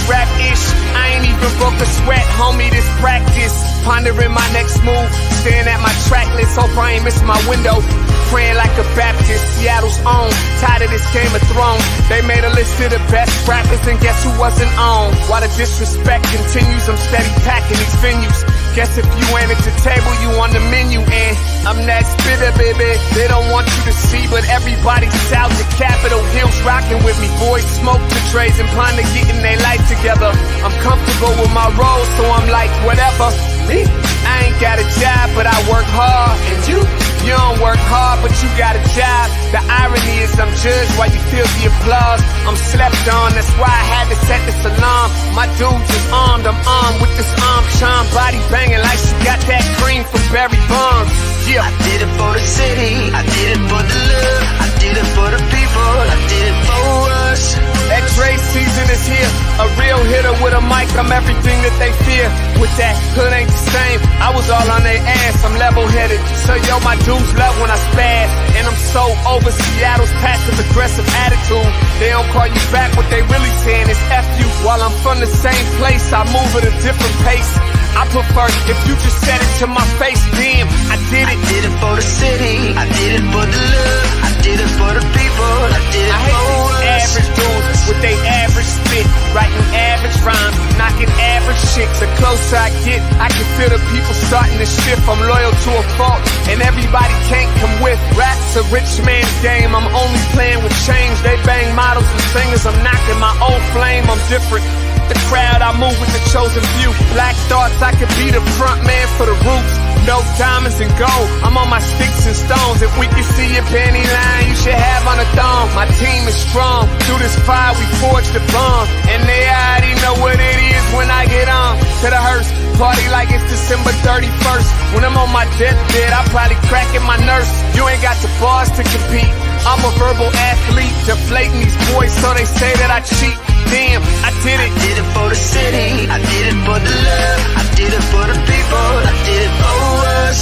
rap-ish. I ain't even broke a sweat, homie, this practice. Pondering my next move, staring at my track list. Hope I ain't missing my window. Praying like a Baptist, Seattle's own. Tired of this Game of Thrones. They made a list of the best rappers, and guess who wasn't on? While the disrespect continues, I'm steady packing these venues. Guess if you ain't at the table, you on the menu. And I'm that spitter, baby. They don't want you to see, but everybody's out to Capitol Hill's rocking with me. Boys smoke the trays and ponder getting their life together. I'm comfortable with my role, so I'm like, whatever. I ain't got a job, but I work hard. And you don't work hard, but you got a job. The irony is I'm judged while you feel the applause. I'm slept on, that's why I had to set this alarm. My dudes is armed, I'm armed with this arm charm. Body banging like she got that cream from Barry Bonds. Yeah. I did it for the city, I did it for the love, I did it for the people, I did it for us. That Dre season is here, a real hitter with a mic, I'm everything that they fear. With that hood ain't the same, I was all on their ass, I'm level-headed. So yo, my dudes love when I spaz, and I'm so over Seattle's passive-aggressive attitude. They don't call you back, what they really saying is F you. While I'm from the same place, I move at a different pace. I prefer if you just said it to my face, damn, I did it. I did it for the city, I did it for the love, I did it for the people, I did it for us. Average dudes with they average spit, writing average rhymes, knocking average shit. The closer I get, I can feel the people starting to shift. I'm loyal to a fault, and everybody can't come with. Rap's a rich man's game, I'm only playing with change. They bang models and singers, I'm knocking my own flame, I'm different. The crowd, I move with the chosen few. Black thoughts, I could be the front man for the roots. No diamonds and gold, I'm on my sticks and stones. If we can see your panty line, you should have on a thong. My team is strong, through this fire we forged the bond. And they already know what it is when I get on. To the hearse, party like it's December 31st. When I'm on my deathbed, I probably cracking my nurse. You ain't got the bars to compete. I'm a verbal athlete, deflating these boys so they say that I cheat. Damn, I did it. I did it for the city, I did it for the love, I did it for the people, I did it for us.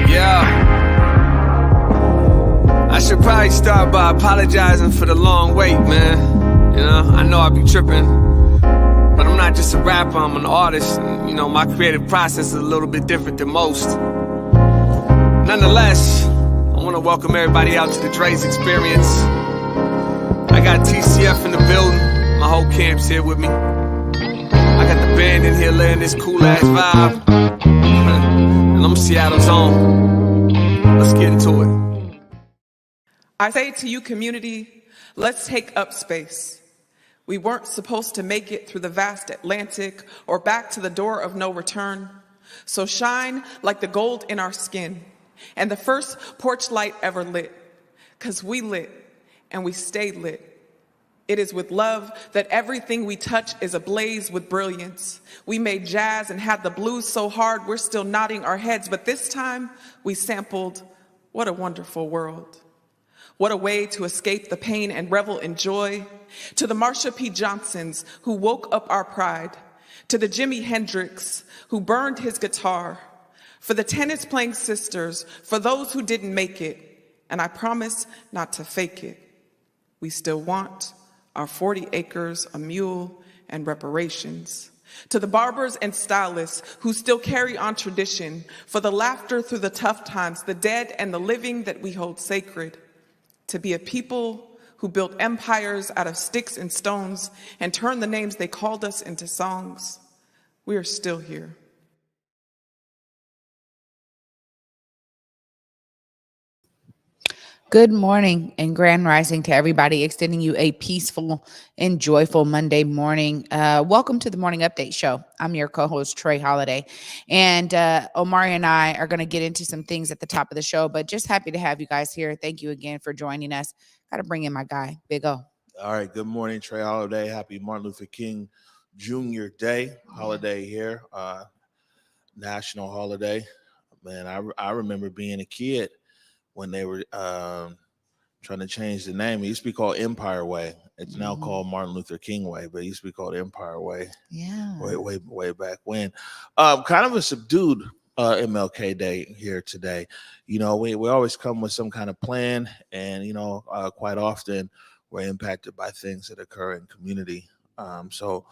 Yeah. I should probably start by apologizing for the long wait, man. You know, I know I be tripping. But I'm not just a rapper, I'm an artist. And, you know, my creative process is a little bit different than most. Nonetheless, I want to welcome everybody out to the Dre's Experience. I got TCF in the building. My whole camp's here with me. I got the band in here laying this cool-ass vibe. And I'm Seattle's own. Let's get into it. I say to you, community, let's take up space. We weren't supposed to make it through the vast Atlantic or back to the door of no return. So shine like the gold in our skin and the first porch light ever lit. 'Cause we lit and we stay lit. It is with love that everything we touch is ablaze with brilliance. We made jazz and had the blues so hard we're still nodding our heads, but this time we sampled What a Wonderful World. What a way to escape the pain and revel in joy. To the Marsha P. Johnsons who woke up our pride. To the Jimi Hendrix who burned his guitar. For the tennis playing sisters, for those who didn't make it. And I promise not to fake it. We still want our 40 acres, a mule, and reparations. To the barbers and stylists who still carry on tradition. For the laughter through the tough times, the dead and the living that we hold sacred. To be a people who built empires out of sticks and stones and turned the names they called us into songs. We are still here. Good morning and grand rising to everybody, extending you a peaceful and joyful Monday morning. Welcome to the Morning Update Show. I'm your co-host, Trey Holiday. And Omari and I are going to get into some things at the top of the show, but just happy to have you guys here. Thank you again for joining us. Got to bring in my guy, Big O. All right. Good morning, Trey Holiday. Happy Martin Luther King Jr. Day, holiday here, national holiday. Man, I remember being a kid when they were trying to change the name. It used to be called Empire Way. It's now Mhm. called Martin Luther King Way, but it used to be called Empire Way Yeah. way back when. Kind of a subdued MLK Day here today. You know, we always come with some kind of plan, and quite often we're impacted by things that occur in community. So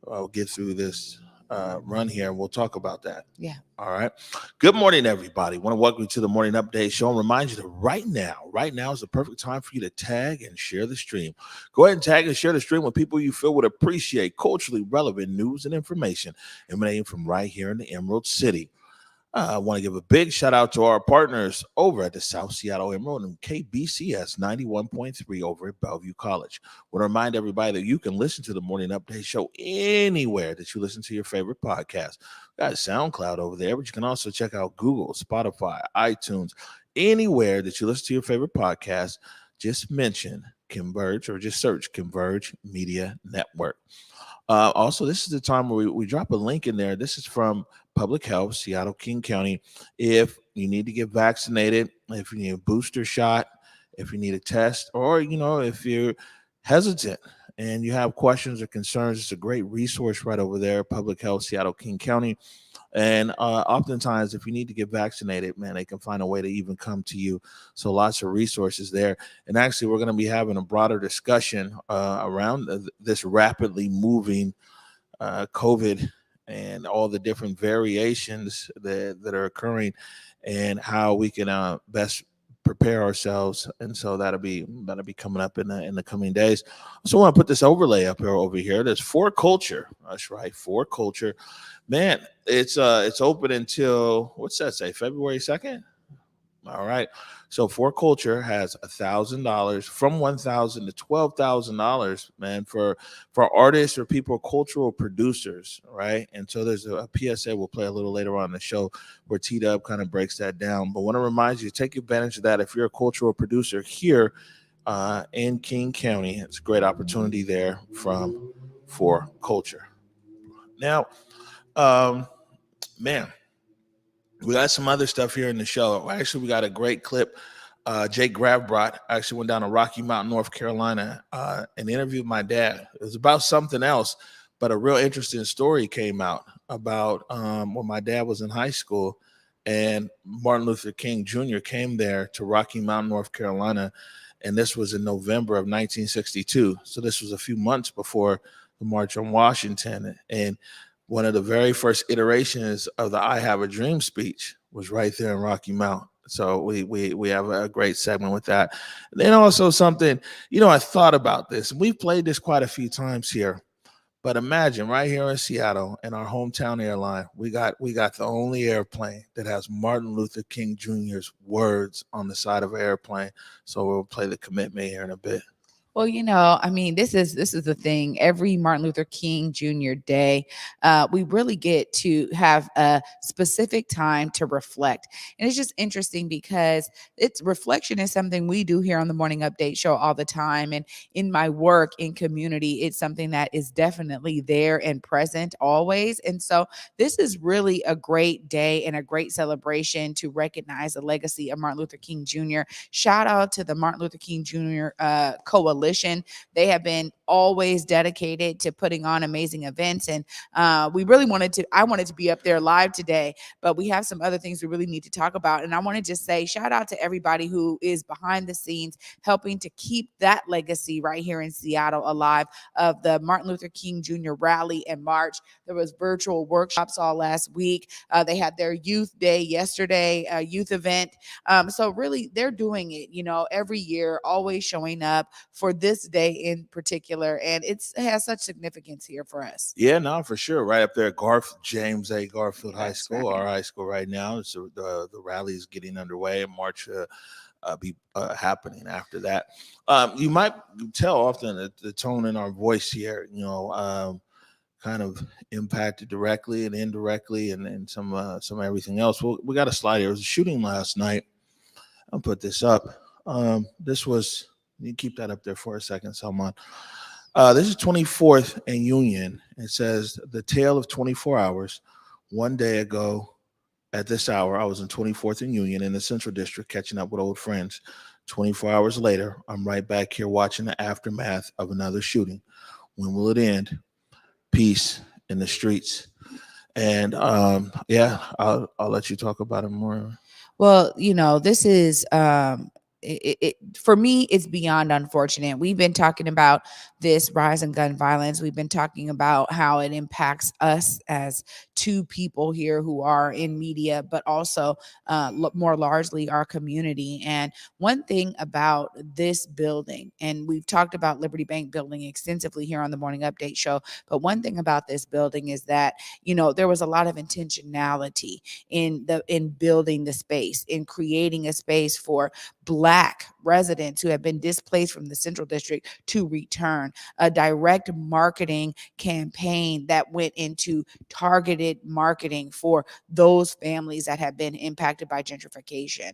I'll get through this run here, and we'll talk about that. Yeah. All right. Good morning, everybody. Want to welcome you to the Morning Update Show and remind you that right now is the perfect time for you to tag and share the stream. Go ahead and tag and share the stream with people you feel would appreciate culturally relevant news and information emanating from right here in the Emerald City. I want to give a big shout out to our partners over at the South Seattle Emerald and KBCS 91.3 over at Bellevue College. I want to remind everybody that you can listen to the Morning Update Show anywhere that you listen to your favorite podcast. We got SoundCloud over there, but you can also check out Google, Spotify, iTunes, anywhere that you listen to your favorite podcast. Just mention Converge or just search Converge Media Network. Also, this is the time where we drop a link in there. This is from Public Health, Seattle, King County. If you need to get vaccinated, if you need a booster shot, if you need a test, or, if you're hesitant and you have questions or concerns, it's a great resource right over there, Public Health, Seattle, King County. And oftentimes, if you need to get vaccinated, man, they can find a way to even come to you. So lots of resources there. And actually, we're going to be having a broader discussion around this rapidly moving COVID and all the different variations that are occurring and how we can best prepare ourselves. And so that'll be coming up in the coming days. So I want to put this overlay up here over here. There's For Culture. That's right, For Culture. Man, it's open until, what's that say, February 2nd? All right. So For Culture has $1,000 from $1,000 to $12,000, man, for artists or people, cultural producers, right? And so there's a PSA we'll play a little later on in the show where T-Dub kind of breaks that down. But I want to remind you, take advantage of that if you're a cultural producer here in King County. It's a great opportunity there from For Culture. Now, man, we got some other stuff here in the show. Actually, we got a great clip. Jake Grav brought. I actually went down to Rocky Mount, North Carolina, and interviewed my dad. It was about something else, but a real interesting story came out about when my dad was in high school, and Martin Luther King Jr. came there to Rocky Mount, North Carolina, and this was in November of 1962. So this was a few months before the March on Washington, and one of the very first iterations of the I Have a Dream speech was right there in Rocky Mount. So we have a great segment with that. And then also something, I thought about this. We've played this quite a few times here, but imagine right here in Seattle, in our hometown airline, we got the only airplane that has Martin Luther King Jr.'s words on the side of an airplane. So we'll play the commitment here in a bit. Well, this is the thing. Every Martin Luther King Jr. Day, we really get to have a specific time to reflect. And it's just interesting because reflection is something we do here on the Morning Update Show all the time. And in my work in community, it's something that is definitely there and present always. And so this is really a great day and a great celebration to recognize the legacy of Martin Luther King Jr. Shout out to the Martin Luther King Jr. Coalition. They have been always dedicated to putting on amazing events. And I wanted to be up there live today, but we have some other things we really need to talk about. And I want to just say shout out to everybody who is behind the scenes helping to keep that legacy right here in Seattle alive of the Martin Luther King Jr. rally and march. There was virtual workshops all last week. They had their youth day yesterday, a youth event. So really they're doing it, every year, always showing up for this day in particular, and it has such significance here for us. Yeah, no, for sure. Right up there, James A. Garfield High School, our high school right now. So the rally is getting underway, and March be happening after that. You might tell often the tone in our voice here, kind of impacted directly and indirectly, and some everything else. Well, we got a slide here. There was a shooting last night. I'll put this up. This was. You keep that up there for a second, Salman. This is 24th and Union. It says the tale of 24 hours. One day ago, at this hour, I was in 24th and Union in the Central District catching up with old friends. 24 hours later, I'm right back here watching the aftermath of another shooting. When will it end? Peace in the streets. And yeah, I'll let you talk about it more. Well, this is for me, it's beyond unfortunate. We've been talking about this rise in gun violence. We've been talking about how it impacts us as two people here who are in media, but also more largely our community. And one thing about this building, and we've talked about Liberty Bank building extensively here on the Morning Update show, but one thing about this building is that, there was a lot of intentionality in building the space, in creating a space for Black residents who have been displaced from the Central District to return, a direct marketing campaign that went into targeted marketing for those families that have been impacted by gentrification,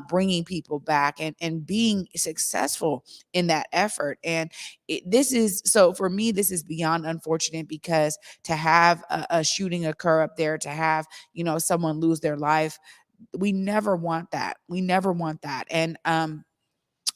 bringing people back and being successful in that effort. And so for me, this is beyond unfortunate, because to have a shooting occur up there, to have, someone lose their life, we never want that. We never want that. And I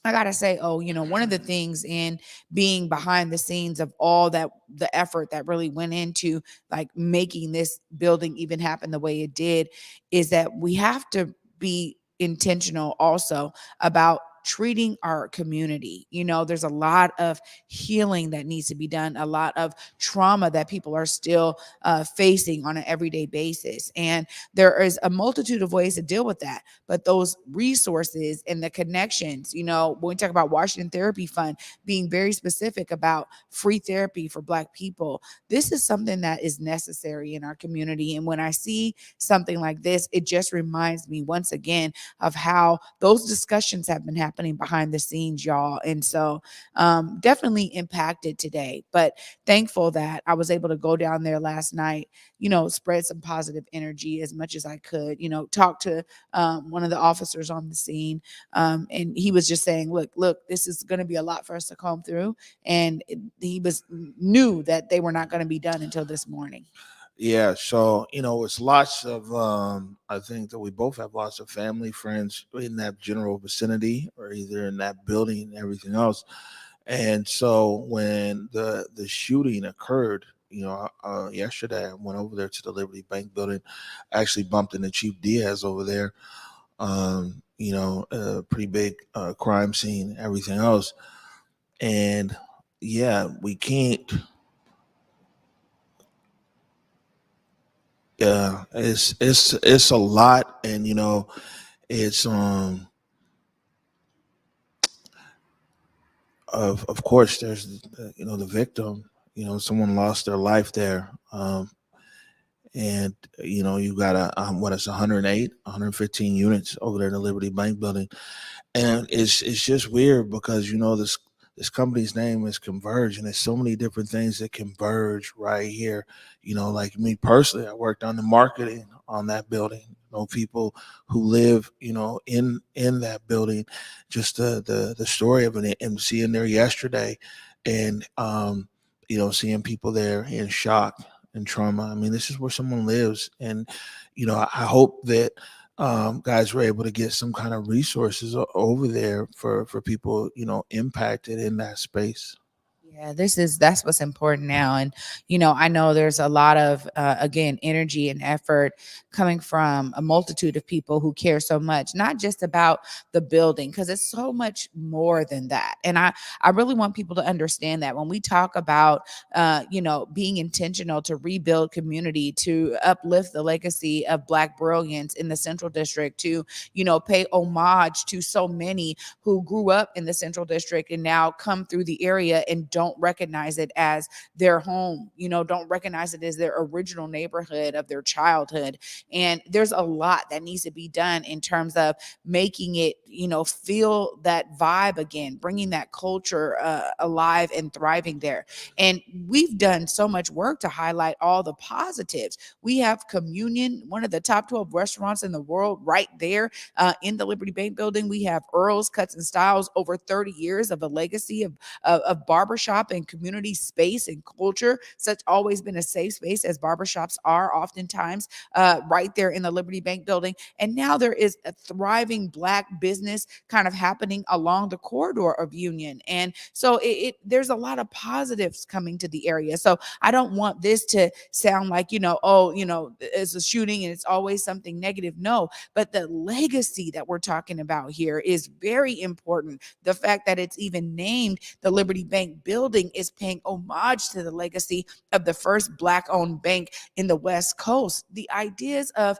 gotta say, one of the things in being behind the scenes of all that, the effort that really went into like making this building even happen the way it did, is that we have to be intentional also about treating our community. There's a lot of healing that needs to be done, a lot of trauma that people are still facing on an everyday basis. And there is a multitude of ways to deal with that. But those resources and the connections, when we talk about Washington Therapy Fund being very specific about free therapy for Black people, this is something that is necessary in our community. And when I see something like this, it just reminds me once again of how those discussions have been happening behind the scenes, y'all. And so definitely impacted today, but thankful that I was able to go down there last night, spread some positive energy as much as I could, talk to one of the officers on the scene. And he was just saying, look, this is going to be a lot for us to comb through. And he knew that they were not going to be done until this morning. Yeah, so it's lots of I think that we both have lots of family, friends in that general vicinity, or either in that building and everything else. And so when the shooting occurred, yesterday, I went over there to the Liberty Bank building. I actually bumped into Chief Diaz over there. A pretty big crime scene, everything else. And yeah, we can't. Yeah, it's a lot, and it's of course there's the victim. Someone lost their life there, and you got what is 108, 115 units over there in the Liberty Bank building, and it's just weird because this company's name is Converge, and there's so many different things that converge right here. Like me personally, I worked on the marketing on that building. People who live, in that building. Just the story of it, and seeing there yesterday, and seeing people there in shock and trauma. I mean, this is where someone lives, and I hope that guys were able to get some kind of resources over there for people, impacted in that space. Yeah, that's what's important now. And, I know there's a lot of, again, energy and effort coming from a multitude of people who care so much, not just about the building, because it's so much more than that. And I really want people to understand that when we talk about, being intentional to rebuild community, to uplift the legacy of Black brilliance in the Central District, to, pay homage to so many who grew up in the Central District and now come through the area and don't recognize it as their home, don't recognize it as their original neighborhood of their childhood. And there's a lot that needs to be done in terms of making it feel that vibe again, bringing that culture alive and thriving there. And we've done so much work to highlight all the positives. We have Communion, one of the top 12 restaurants in the world, right there in the Liberty Bank building. We have Earl's Cuts and Styles, over 30 years of a legacy of barbershop and community space and culture. Such always been a safe space, as barbershops are oftentimes, right there in the Liberty Bank building. And now there is a thriving Black business kind of happening along the corridor of Union. And so there's a lot of positives coming to the area. So I don't want this to sound like, it's a shooting and it's always something negative. No, but the legacy that we're talking about here is very important. The fact that it's even named the Liberty Bank building is paying homage to the legacy of the first Black-owned bank in the West Coast. The ideas of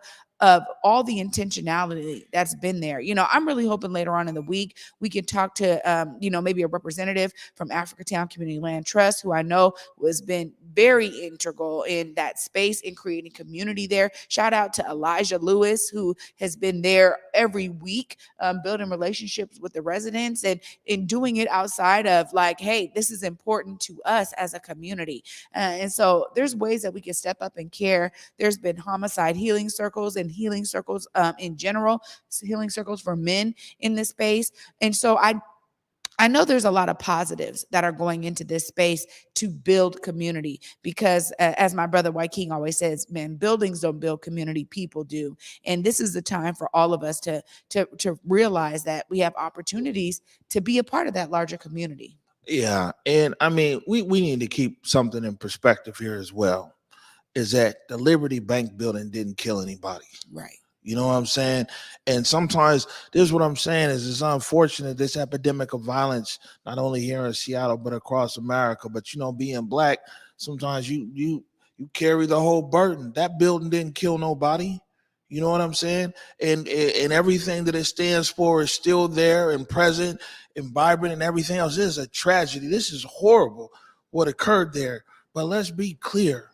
all the intentionality that's been there. I'm really hoping later on in the week we can talk to, maybe a representative from Africatown Community Land Trust, who I know has been very integral in that space in creating community there. Shout out to Elijah Lewis, who has been there every week, building relationships with the residents and in doing it outside of like, hey, this is important to us as a community. And so there's ways that we can step up and care. There's been homicide healing circles and healing circles in general, healing circles for men in this space. And so I know there's a lot of positives that are going into this space to build community, because as my brother White King always says, man, buildings don't build community, people do. And this is the time for all of us to realize that we have opportunities to be a part of that larger community. Yeah. And I mean, we need to keep something in perspective here as well, is that the Liberty Bank building didn't kill anybody. Right. You know what I'm saying? And sometimes this is what I'm saying is it's unfortunate, this epidemic of violence, not only here in Seattle, but across America. But, being Black, sometimes you carry the whole burden. That building didn't kill nobody. You know what I'm saying? And everything that it stands for is still there and present and vibrant and everything else. This is a tragedy. This is horrible what occurred there. But let's be clear,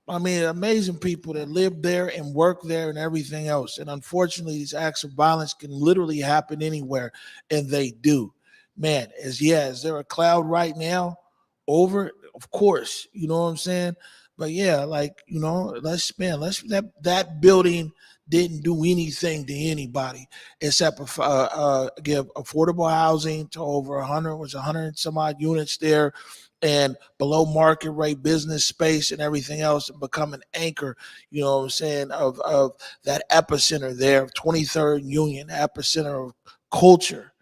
amazing people that live there and work there and everything else. And unfortunately, these acts of violence can literally happen anywhere, and they do. Man, is there a cloud right now over? Of course, you know what I'm saying? But yeah, that building didn't do anything to anybody except give affordable housing to over 100 and some odd units there, and below market rate business space and everything else, and become an anchor, of that epicenter there, 23rd Union, epicenter of culture,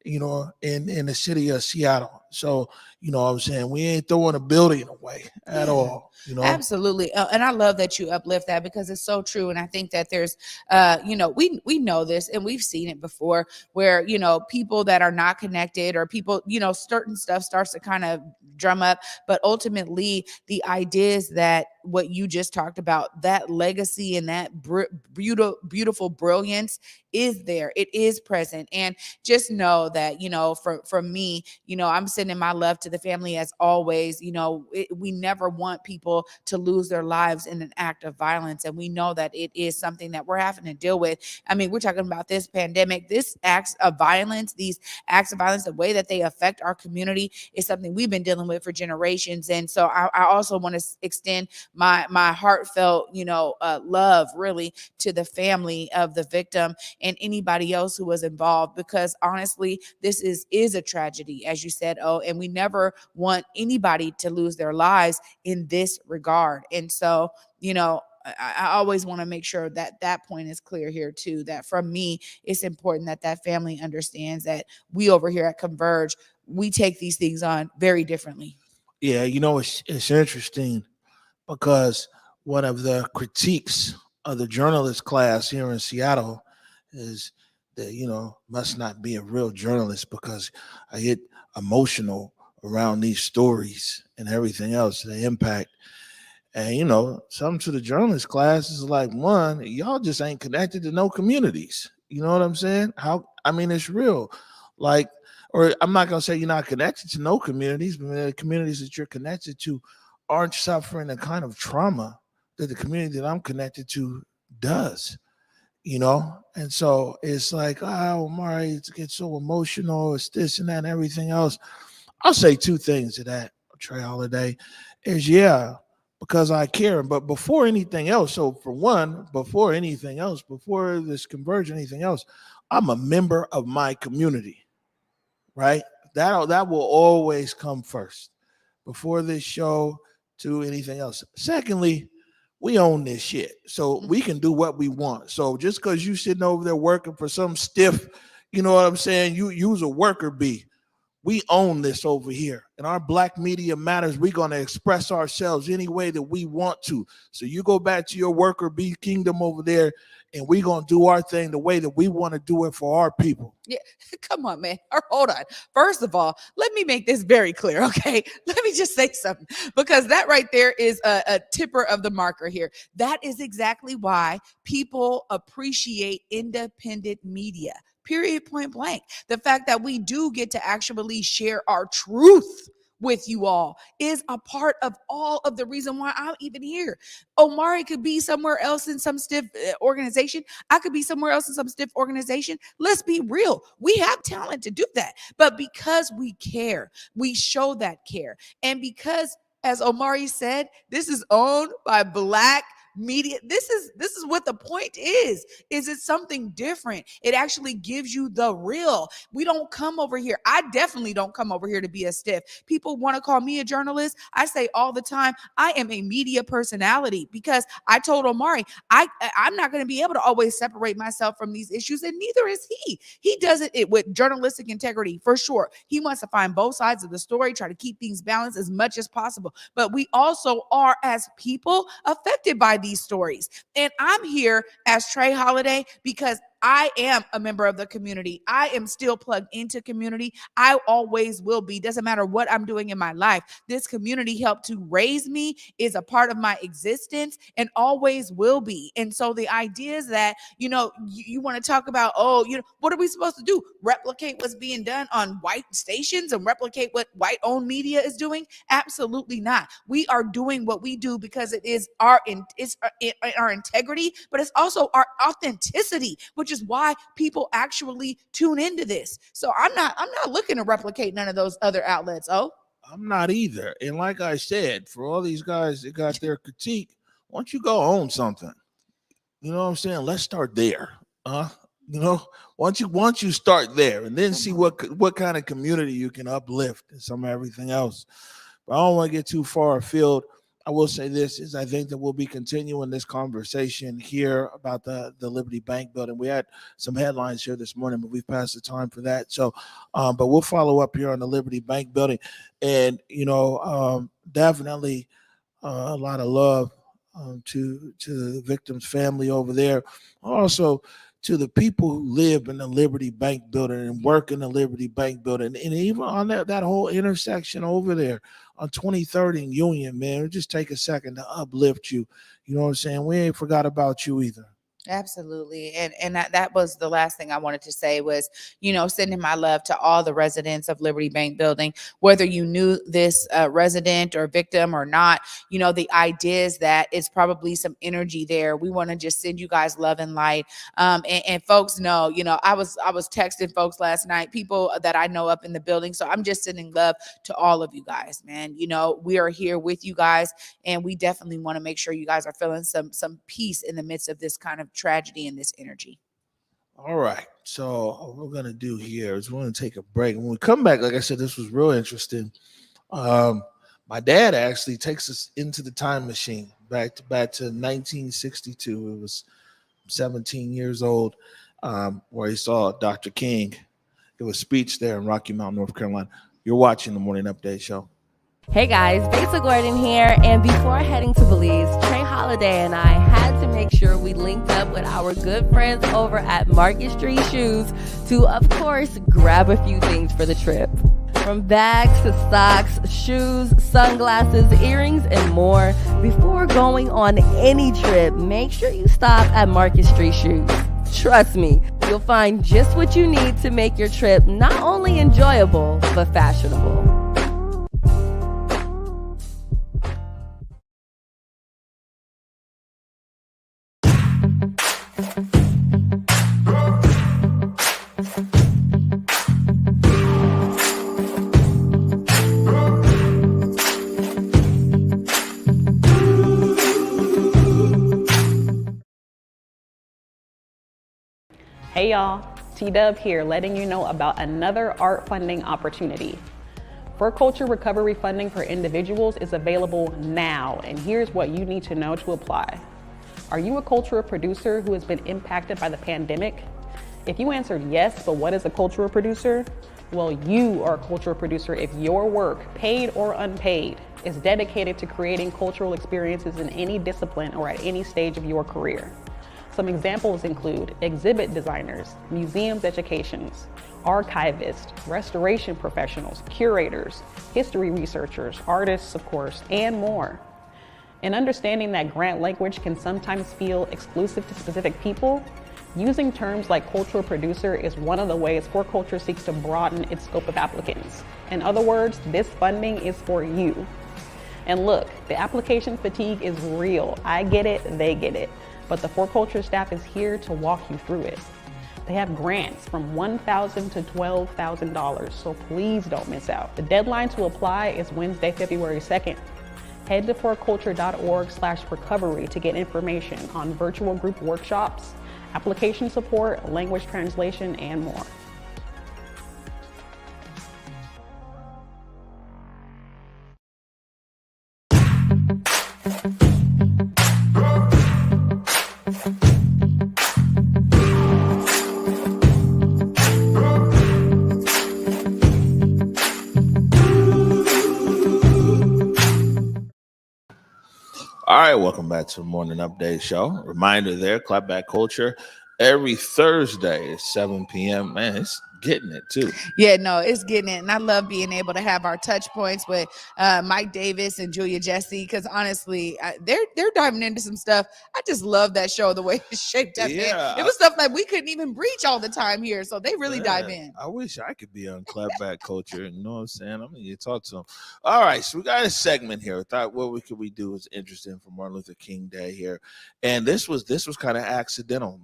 in the city of Seattle. So, we ain't throwing a building away at all. Absolutely. And I love that you uplift that, because it's so true. And I think that there's, we know this and we've seen it before where, people that are not connected, or people, certain stuff starts to kind of drum up. But ultimately, the idea is that what you just talked about, that legacy and that beautiful brilliance is there. It is present. And just know that, for me, I'm sending my love to the family as always. We never want people to lose their lives in an act of violence. And we know that it is something that we're having to deal with. I mean, we're talking about this pandemic, these acts of violence, the way that they affect our community is something we've been dealing with for generations. And so I also want to extend my heartfelt, love really to the family of the victim and anybody else who was involved, because honestly, this is a tragedy, as you said, and we never want anybody to lose their lives in this regard. And so, I always want to make sure that point is clear here too, that from me, it's important that family understands that we over here at Converge, we take these things on very differently. Yeah. It's interesting, because one of the critiques of the journalist class here in Seattle is that, must not be a real journalist because I get emotional around these stories and everything else, the impact. And, something to the journalist class is like, one, y'all just ain't connected to no communities. You know what I'm saying? It's real. Or I'm not going to say you're not connected to no communities, but the communities that you're connected to aren't suffering the kind of trauma that the community that I'm connected to does. you know? And so it's like, oh, Omari, it gets so emotional. It's this and that and everything else. I'll say two things to that, Trey Holiday, is because I care. But before anything else, so for one, before anything else, before this conversion, anything else, I'm a member of my community, right? That will always come first before this show to anything else. Secondly, we own this shit, so we can do what we want. So just because you sitting over there working for some stiff, you know what I'm saying, you's a worker bee. We own this over here. And our Black Media Matters, we're going to express ourselves any way that we want to. So you go back to your worker bee kingdom over there, and we're going to do our thing the way that we want to do it for our people. Yeah, come on, man. Hold on. First of all, let me make this very clear, okay? Let me just say something, because that right there is a tipper of the marker here. That is exactly why people appreciate independent media. Period, point blank. The fact that we do get to actually share our truth with you all is a part of all of the reason why I'm even here. Omari could be somewhere else in some stiff organization. I could be somewhere else in some stiff organization. Let's be real. We have talent to do that. But because we care, we show that care. And because, as Omari said, this is owned by Black media. This is what the point is it something different. It actually gives you the real. We don't come over here. I definitely don't come over here to be a stiff. People want to call me a journalist. I say all the time, I am a media personality, because I told Omari, I'm not going to be able to always separate myself from these issues, and neither is he. He does it with journalistic integrity, for sure. He wants to find both sides of the story, try to keep things balanced as much as possible. But we also are, as people, affected by these stories. And I'm here as Trey Holiday because I am a member of the community. I am still plugged into community. I always will be. Doesn't matter what I'm doing in my life. This community helped to raise me, is a part of my existence, and always will be. And so the idea is that, you want to talk about, what are we supposed to do? Replicate what's being done on white stations and replicate what white-owned media is doing? Absolutely not. We are doing what we do because it is our integrity, but it's also our authenticity, which is why people actually tune into this. So I'm not looking to replicate none of those other outlets. I'm not either. And like I said, for all these guys that got their critique, why don't you go own something? You know what I'm saying? Let's start there. Once you start there and then see what kind of community you can uplift and some of everything else. But I don't want to get too far afield. I will say this is I think that we'll be continuing this conversation here about the Liberty Bank building. We had some headlines here this morning, but we've passed the time for that. So, but we'll follow up here on the Liberty Bank building, and definitely a lot of love to the victim's family over there. Also to the people who live in the Liberty Bank building and work in the Liberty Bank building, and even on that whole intersection over there on 23rd and Union, man, just take a second to uplift you. You know what I'm saying? We ain't forgot about you either. Absolutely. And that was the last thing I wanted to say was, sending my love to all the residents of Liberty Bank building, whether you knew this resident or victim or not. The idea is that it's probably some energy there. We want to just send you guys love and light. And folks know, I was texting folks last night, people that I know up in the building. So I'm just sending love to all of you guys, man. We are here with you guys, and we definitely want to make sure you guys are feeling some peace in the midst of this kind of tragedy and this energy. All right. So what we're going to do here is we're going to take a break. When we come back, like I said, this was real interesting. My dad actually takes us into the time machine back to 1962. It was 17 years old, where he saw Dr. King. It was a speech there in Rocky Mount, North Carolina. You're watching the Morning Update Show. Hey guys, Besa Gordon here, and before heading to Belize, Trey Holiday and I had to make sure we linked up with our good friends over at Market Street Shoes to, of course, grab a few things for the trip. From bags to socks, shoes, sunglasses, earrings, and more. Before going on any trip, make sure you stop at Market Street Shoes. Trust me, you'll find just what you need to make your trip not only enjoyable, but fashionable. Hey y'all, T-Dub here, letting you know about another art funding opportunity. For Culture Recovery funding for individuals is available now, and here's what you need to know to apply. Are you a cultural producer who has been impacted by the pandemic? If you answered yes, but what is a cultural producer? Well, you are a cultural producer if your work, paid or unpaid, is dedicated to creating cultural experiences in any discipline or at any stage of your career. Some examples include exhibit designers, museums educations, archivists, restoration professionals, curators, history researchers, artists, of course, and more. In understanding that grant language can sometimes feel exclusive to specific people, using terms like cultural producer is one of the ways For Culture seeks to broaden its scope of applicants. In other words, this funding is for you. And look, the application fatigue is real. I get it, they get it. But the For Culture staff is here to walk you through it. They have grants from $1,000 to $12,000, so please don't miss out. The deadline to apply is Wednesday, February 2nd. Head to forculture.org/recovery to get information on virtual group workshops, application support, language translation, and more. All right, welcome back to the Morning Update Show. Reminder there, Clapback Culture every Thursday at 7 p.m. Man, it's getting it too. Yeah, no, it's getting it. And I love being able to have our touch points with Mike Davis and Julia Jesse, because honestly, they're diving into some stuff. I just love that show, the way it's shaped up. Yeah. It was stuff like we couldn't even breach all the time here. So they really dive in. I wish I could be on Clapback Culture. You know what I'm saying? I'm going to talk to them. All right, so we got a segment here. I thought what we do is interesting for Martin Luther King Day here. And this was kind of accidental.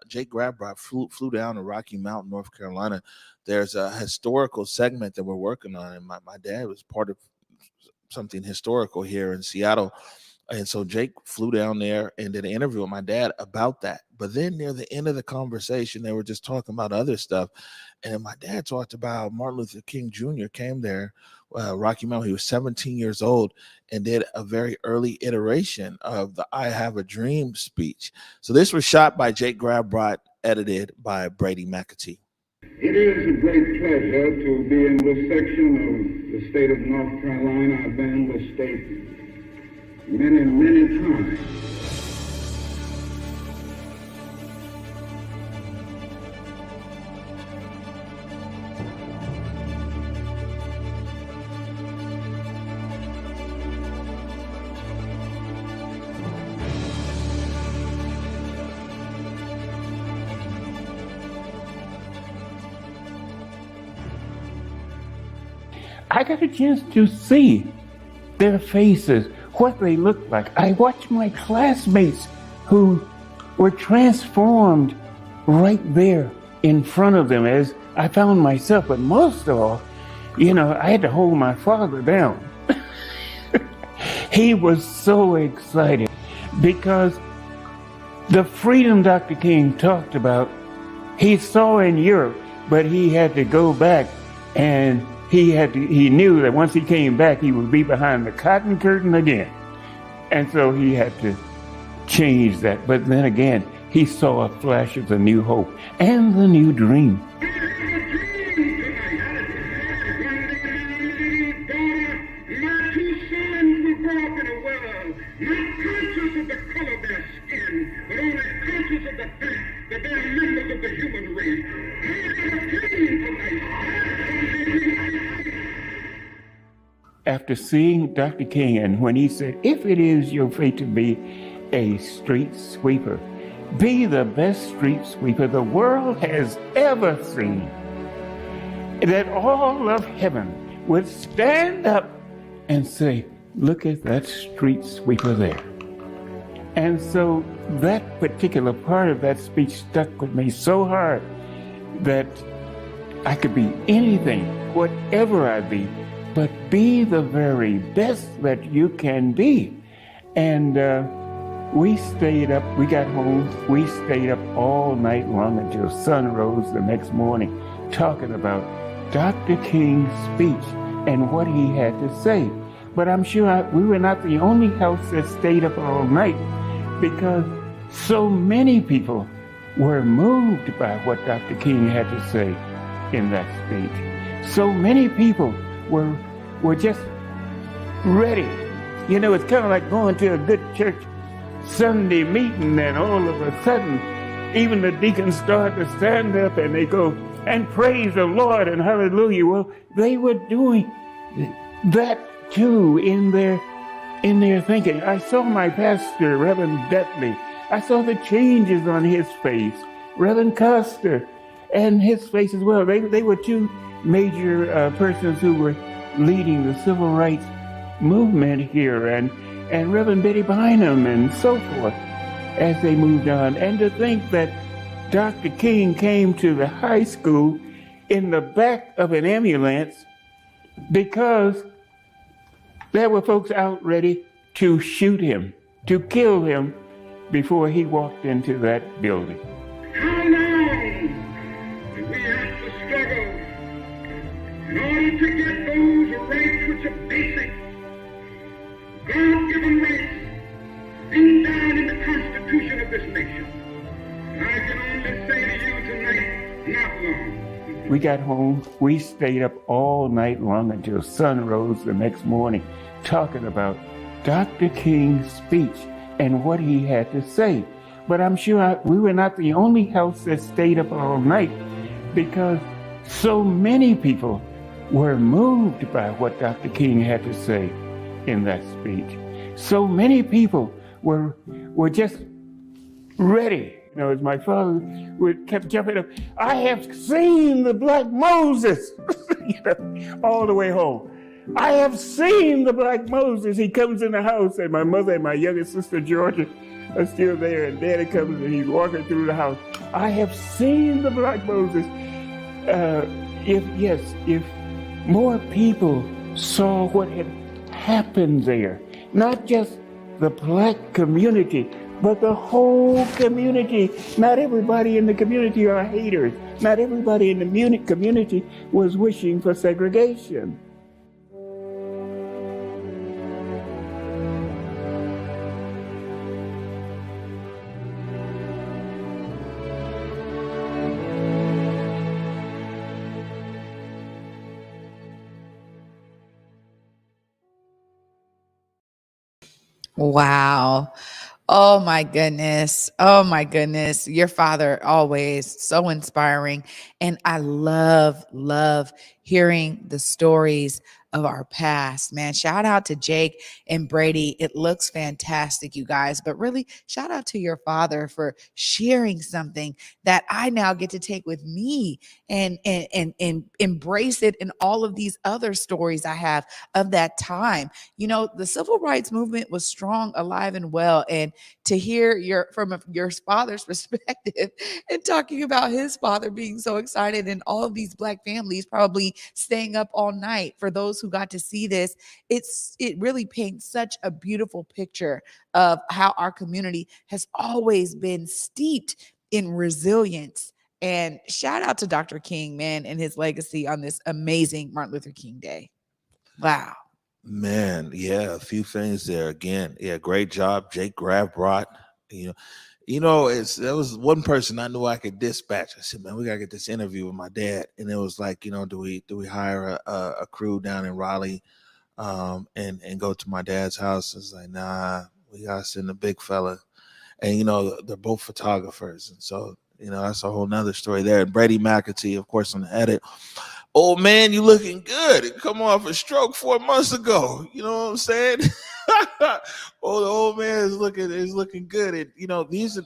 Jake Grabrot flew down to Rocky Mount, North Carolina. There's a historical segment that we're working on, and my dad was part of something historical here in Seattle. And so Jake flew down there and did an interview with my dad about that. But then near the end of the conversation, they were just talking about other stuff. And then my dad talked about Martin Luther King Jr. came there, Rocky Mount. He was 17 years old and did a very early iteration of the I Have a Dream speech. So this was shot by Jake Grabrot, edited by Brady McAtee. It is a great pleasure to be in this section of the state of North Carolina. I've been in this state many, many times. I got a chance to see their faces, what they looked like. I watched my classmates who were transformed right there in front of them as I found myself. But most of all, I had to hold my father down. He was so excited because the freedom Dr. King talked about, he saw in Europe, but he had to go back, and he knew that once he came back, he would be behind the cotton curtain again. And so he had to change that. But then again, he saw a flash of the new hope and the new dream. After seeing Dr. King, and when he said, if it is your fate to be a street sweeper, be the best street sweeper the world has ever seen, that all of heaven would stand up and say, look at that street sweeper there. And so that particular part of that speech stuck with me so hard that I could be anything, whatever I be, but be the very best that you can be. And we stayed up, we got home, we stayed up all night long until sun rose the next morning, talking about Dr. King's speech and what he had to say. But I'm sure we were not the only house that stayed up all night, because so many people were moved by what Dr. King had to say in that speech. So many people were just ready. You know, it's kind of like going to a good church Sunday meeting, and all of a sudden, even the deacons start to stand up and they go and praise the Lord and hallelujah. Well, they were doing that too in their thinking. I saw my pastor, Reverend Bentley. I saw the changes on his face. Reverend Custer and his face as well. They were two major persons who were leading the civil rights movement here, and Reverend Betty Bynum and so forth as they moved on. And to think that Dr. King came to the high school in the back of an ambulance because there were folks out ready to shoot him, to kill him before he walked into that building. How long do we have to struggle in order to get those rights which are basic, God-given rights, endowed in the Constitution of this nation? And I can only say to you tonight, not long. We got home, we stayed up all night long until sun rose the next morning, talking about Dr. King's speech and what he had to say. But I'm sure we were not the only house that stayed up all night, because so many people were moved by what Dr. King had to say in that speech. So many people were just ready. You know, as my father kept jumping up, I have seen the Black Moses, all the way home. I have seen the Black Moses. He comes in the house, and my mother and my youngest sister, Georgia, are still there, and Daddy comes and he's walking through the house. I have seen the Black Moses. If more people saw what had happened there, not just the Black community, but the whole community. Not everybody in the community are haters. Not everybody in the community was wishing for segregation. Wow. Oh my goodness. Oh my goodness. Your father always so inspiring. And I love hearing the stories of our past, man. Shout out to Jake and Brady. It looks fantastic, you guys, but really shout out to your father for sharing something that I now get to take with me and embrace it in all of these other stories I have of that time. You know, the civil rights movement was strong, alive, and well. And to hear from your father's perspective and talking about his father being so excited and all of these Black families probably staying up all night, for those who got to see this, it really paints such a beautiful picture of how our community has always been steeped in resilience. And shout out to Dr. King, man, and his legacy on this amazing Martin Luther King Day. Wow. Man, yeah, a few things there. Again, yeah, great job, Jake Gravbrot. There was one person I knew I could dispatch. I said, man, we gotta get this interview with my dad. And it was like, do we hire a crew down in Raleigh, and go to my dad's house? It's like, nah, we gotta send a big fella. And they're both photographers, and so that's a whole nother story there. And Brady McAtee, of course, on the edit. Old man, you looking good. Come off a stroke 4 months ago. You know what I'm saying? The old man is looking good. And these are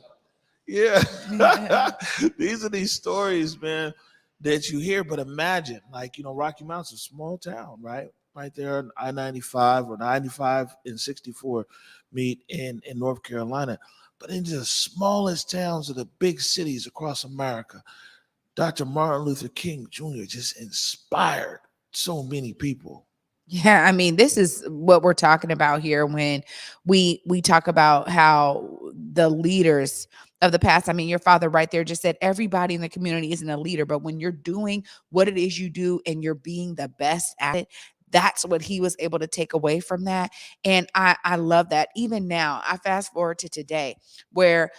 these are these stories, man, that you hear. But imagine, Rocky Mount's a small town, right? Right there on I-95 or 95 and 64 meet in North Carolina. But in the smallest towns of the big cities across America, Dr. Martin Luther King Jr. just inspired so many people. Yeah, I mean, this is what we're talking about here when we talk about how the leaders of the past, I mean, your father right there just said everybody in the community isn't a leader, but when you're doing what it is you do and you're being the best at it, that's what he was able to take away from that. And I love that. Even now, I fast forward to today where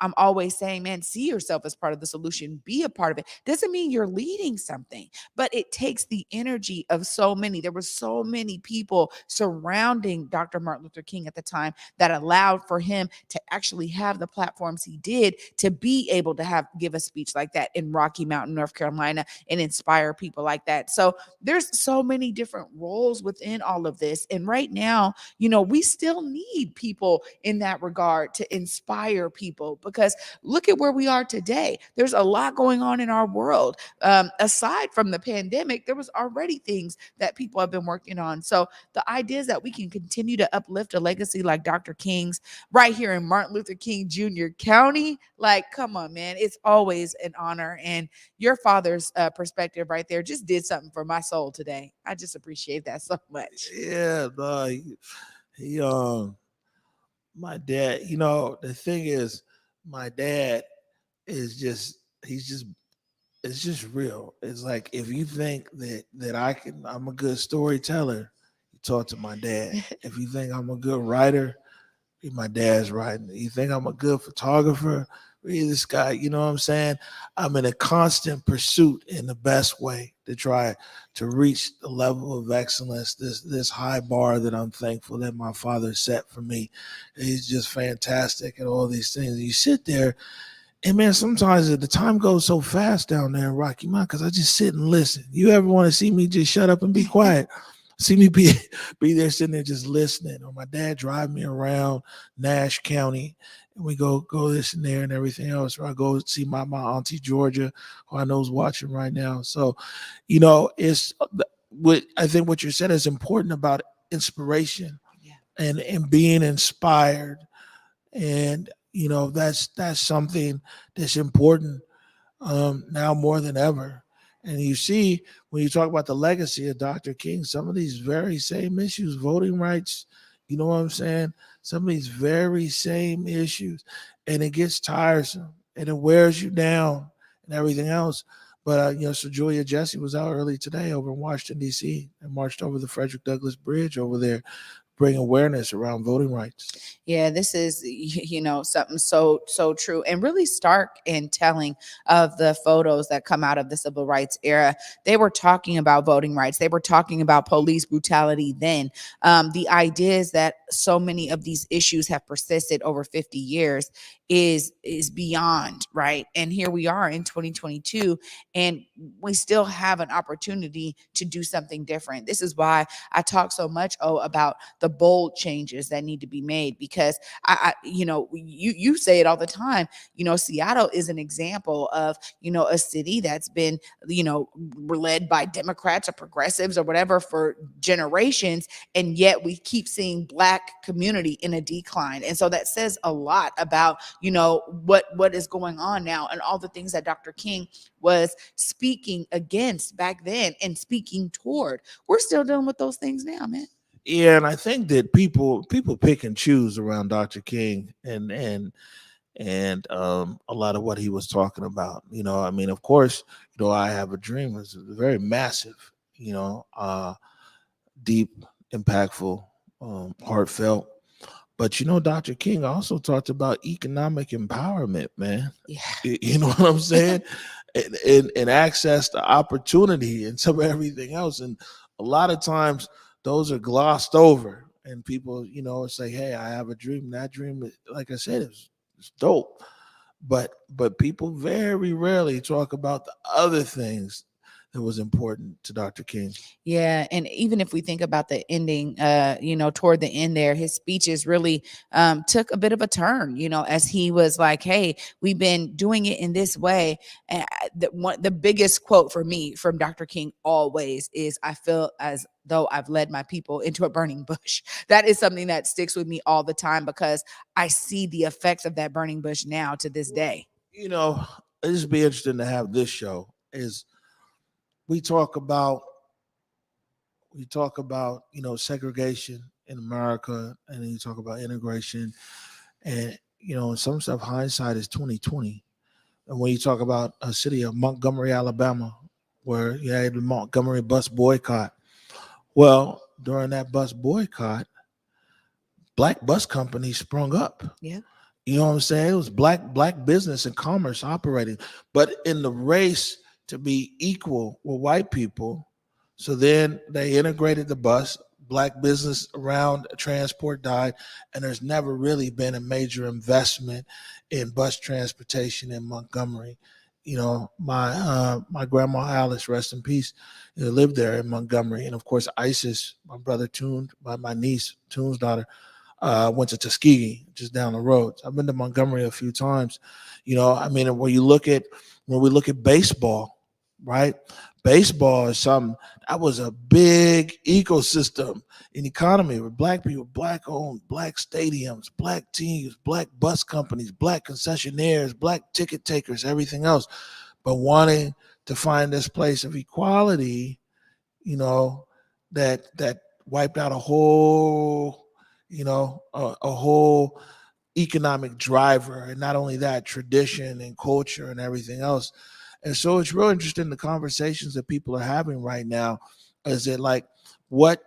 I'm always saying, man, see yourself as part of the solution, be a part of it. Doesn't mean you're leading something, but it takes the energy of so many. There were so many people surrounding Dr. Martin Luther King at the time that allowed for him to actually have the platforms he did to be able to give a speech like that in Rocky Mountain, North Carolina, and inspire people like that. So there's so many different roles within all of this. And right now, we still need people in that regard to inspire people, because look at where we are today. There's a lot going on in our world. Aside from the pandemic, there was already things that people have been working on. So the idea is that we can continue to uplift a legacy like Dr. King's right here in Martin Luther King Jr. County. Like, come on, man. It's always an honor. And your father's perspective right there just did something for my soul today. I just appreciate that so much. Yeah, he my dad, the thing is, my dad it's just real. It's like, if you think that I'm a good storyteller, you talk to my dad. If you think I'm a good writer, read my dad's writing. You think I'm a good photographer, read this guy. You know what I'm saying? I'm in a constant pursuit in the best way to try to reach the level of excellence, this high bar that I'm thankful that my father set for me. He's just fantastic at all these things. And you sit there, and man, sometimes the time goes so fast down there in Rocky Mountain because I just sit and listen. You ever want to see me just shut up and be quiet? See me be there sitting there just listening. Or my dad drive me around Nash County, and we go this and there and everything else. Or I go see my auntie Georgia, who I know is watching right now. So, it's what I think what you said is important about inspiration, and being inspired, and that's something that's important now more than ever. And you see, when you talk about the legacy of Dr. King, some of these very same issues, voting rights, you know what I'm saying? Some of these very same issues, and it gets tiresome and it wears you down and everything else. But, so Julia Jesse was out early today over in Washington, D.C. and marched over the Frederick Douglass Bridge over there, bring awareness around voting rights. Yeah, this is, something so true and really stark and telling of the photos that come out of the civil rights era. They were talking about voting rights. They were talking about police brutality then. The idea is that so many of these issues have persisted over 50 years is beyond, right? And here we are in 2022, and we still have an opportunity to do something different. This is why I talk so much about the bold changes that need to be made, because you say it all the time. Seattle is an example of a city that's been led by Democrats or progressives or whatever for generations, and yet we keep seeing Black community in a decline. And so that says a lot about what is going on now, and all the things that Dr. King was speaking against back then and speaking toward. We're still dealing with those things now, man. Yeah, and I think that people pick and choose around Dr. King and a lot of what he was talking about. I mean, of course, I Have a Dream was very massive, deep, impactful, heartfelt. But Dr. King also talked about economic empowerment, man. Yeah. You know what I'm saying? and access to opportunity and some everything else. And a lot of times those are glossed over, and people, say, hey, I have a dream. And that dream, like I said, it's dope. But people very rarely talk about the other things that was important to Dr. King. Yeah. And even if we think about the ending, toward the end there, his speeches really took a bit of a turn, as he was like, hey, we've been doing it in this way. And the biggest quote for me from Dr. King always is, I feel as though I've led my people into a burning bush. That is something that sticks with me all the time, because I see the effects of that burning bush now to this day. it'd just be interesting to have this show. Is we talk about segregation in America, and then you talk about integration, and some stuff hindsight is 2020. And when you talk about a city of Montgomery, Alabama, where you had the Montgomery bus boycott, well, during that bus boycott, black bus companies sprung up. Yeah. You know what I'm saying? It was black business and commerce operating. But in the race to be equal with white people, so then they integrated the bus. Black business around transport died, and there's never really been a major investment in bus transportation in Montgomery. My grandma Alice, rest in peace, lived there in Montgomery, and of course Isis, my brother Toon, my niece Toon's daughter, went to Tuskegee, just down the road. I've been to Montgomery a few times. When we look at baseball, right? Baseball is something that was a big ecosystem in economy with black people, black owned, black stadiums, black teams, black bus companies, black concessionaires, black ticket takers, everything else. But wanting to find this place of equality, that wiped out a whole economic driver, and not only that, tradition and culture and everything else. And so it's real interesting, the conversations that people are having right now. Is it like, what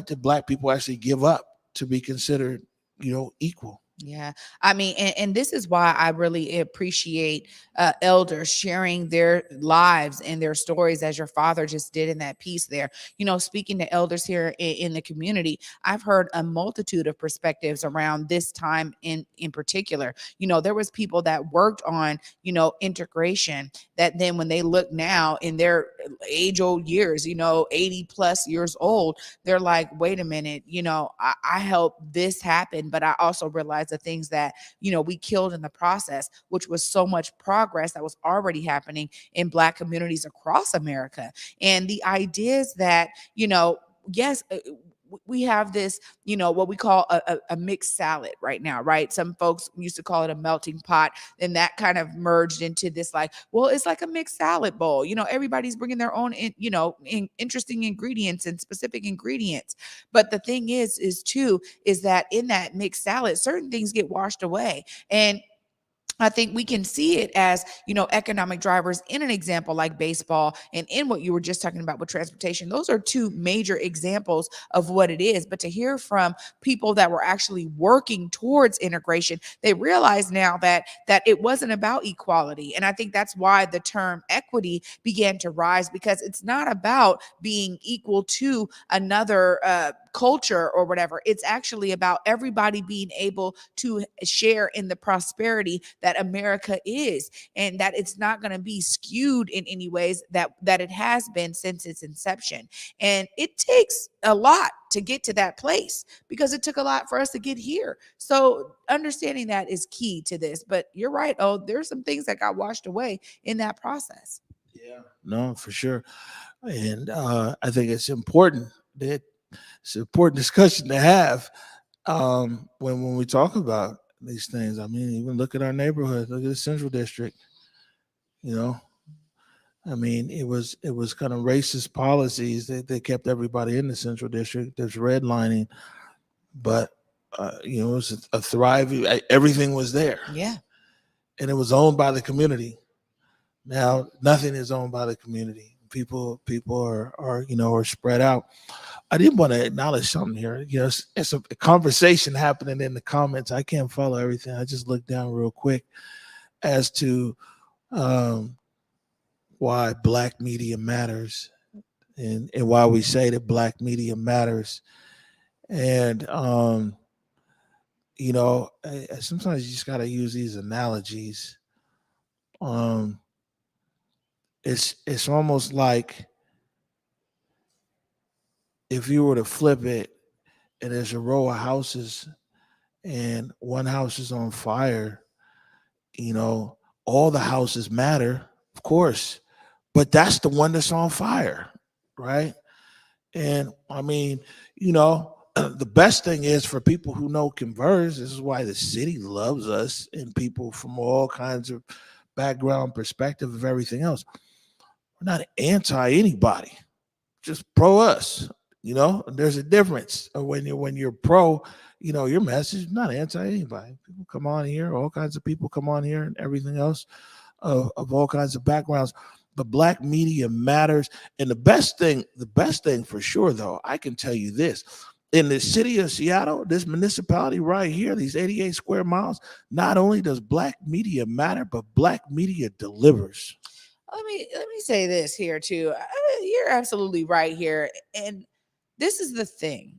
did black people actually give up to be considered, equal? Yeah. I mean, and this is why I really appreciate elders sharing their lives and their stories, as your father just did in that piece there. Speaking to elders here in the community, I've heard a multitude of perspectives around this time in particular. There was people that worked on, integration, that then when they look now in their age-old years, 80 plus years old, they're like, wait a minute, I helped this happen, but I also realized the things that, we killed in the process, which was so much progress that was already happening in Black communities across America. And the ideas that, yes, we have this, what we call a mixed salad right now, right? Some folks used to call it a melting pot, and that kind of merged into this it's like a mixed salad bowl. Everybody's bringing their own, interesting ingredients and specific ingredients. But the thing is that in that mixed salad, certain things get washed away. And I think we can see it as, economic drivers in an example like baseball, and in what you were just talking about with transportation. Those are two major examples of what it is. But to hear from people that were actually working towards integration, they realize now that it wasn't about equality. And I think that's why the term equity began to rise, because it's not about being equal to another culture or whatever. It's actually about everybody being able to share in the prosperity that America is, and that it's not going to be skewed in any ways that it has been since its inception. And it takes a lot to get to that place, because it took a lot for us to get here. So understanding that is key to this. But you're right. Oh, there's some things that got washed away in that process. Yeah, no, for sure. And I think it's important that it's an important discussion to have when we talk about these things. I mean, even look at our neighborhood. Look at the Central District. I mean, it was kind of racist policies that they kept everybody in the Central District. There's redlining, but it was a thriving. Everything was there. Yeah, and it was owned by the community. Now nothing is owned by the community. People are spread out. I did want to acknowledge something here. It's a conversation happening in the comments. I can't follow everything. I just looked down real quick as to why Black media matters, and why we say that Black media matters. And sometimes you just got to use these analogies. It's almost like if you were to flip it and there's a row of houses and one house is on fire, all the houses matter, of course, but that's the one that's on fire, right? And I mean, the best thing is for people who know converse. This is why the city loves us, and people from all kinds of background, perspective of everything else. We're not anti anybody, just pro us. You know, there's a difference when you're pro. You know, your message is not anti anybody. People come on here, all kinds of people come on here, and everything else of all kinds of backgrounds. But Black media matters, and the best thing for sure, though, I can tell you this: in the city of Seattle, this municipality right here, these 88 square miles, not only does Black media matter, but Black media delivers. Let me say this here too. You're absolutely right here, and this is the thing.